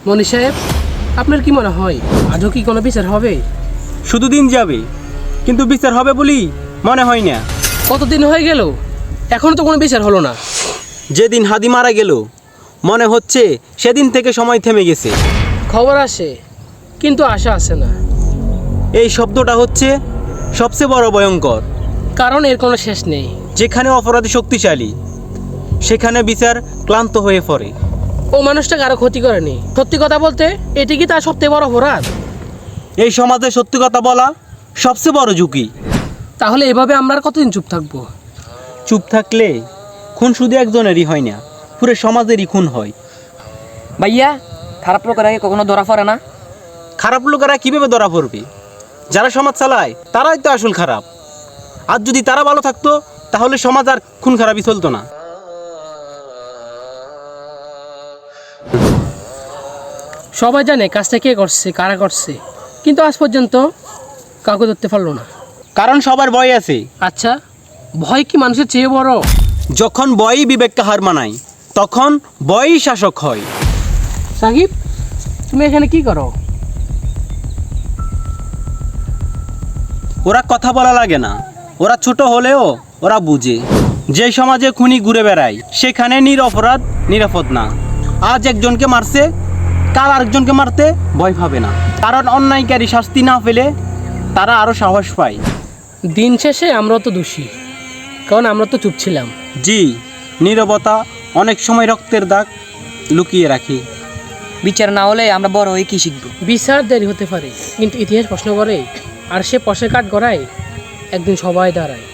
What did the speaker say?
মনি সাহেব, আপনার কি মনে হয় আজও কি কোনো বিচার হবে? শুধু দিন যাবে, কিন্তু বিচার হবে বলি মনে হয় না। কতদিন হয়ে গেল, এখনো তো কোনো বিচার হলো না। যেদিন হাদি মারা গেল মনে হচ্ছে সেদিন থেকে সময় থেমে গেছে। খবর আসে কিন্তু আশা আসে না। এই শব্দটা হচ্ছে সবচেয়ে বড় ভয়ঙ্কর। কারণ এর কোনো শেষ নেই। যেখানে অপরাধী শক্তিশালী সেখানে বিচার ক্লান্ত হয়ে পড়ে। ও মানুষটা কারো ক্ষতি করেনি। সত্যি কথা বলতে এটি কি তার সবচেয়ে বড় অপরাধ? এই সমাজে সত্যি কথা বলা সবচেয়ে বড় ঝুঁকি। তাহলে এভাবে আমরা আর কতদিন চুপ থাকবো? চুপ থাকলে খুন শুধু একজনেরই হয় না, পুরো সমাজেরই খুন হয়। ভাইয়া, খারাপ লোকের আগে কখনো ধরা পড়ে না? খারাপ লোকেরা কীভাবে ধরা পড়বে? যারা সমাজ চালায় তারাই তো আসল খারাপ। আর যদি তারা ভালো থাকতো তাহলে সমাজ আর খুন খারাপই চলতো না। সবাই জানে কাজটা কে করছে, কারা করছে, কিন্তু আজ পর্যন্ত কাউকে ধরতে পারলো না। কারণ সবার ভয় আছে। আচ্ছা, ভয় কি মানুষের চেয়ে বড়? যখন ভয়ই বিবেককে হার মানায় তখন ভয়ই শাসক হয়। সাকিব, তুমি এখানে কি করো? ওরা কথা বলা লাগে না, ওরা ছোট হলেও ওরা বুঝে। যে সমাজে খুনি ঘুরে বেড়ায় সেখানে নিরপরাধ নিরাপদ না। আজ একজনকে মারছে, কাল আরেকজনকে মারতে ভয় পাবে না, কারণ অন্যায়কারী শাস্তি না পেলে তারা আরও সাহস পায়। দিন শেষে আমরা তো দোষী, কারণ আমরা তো চুপ ছিলাম। জি, নীরবতা অনেক সময় রক্তের দাগ লুকিয়ে রাখে। বিচার না হলে আমরা বড় হয়ে কি শিখবো? বিচার দেরি হতে পারে, কিন্তু ইতিহাস প্রশ্ন করে, আর সে পশে কাঠ গড়ায় একদিন সবাই দাঁড়ায়।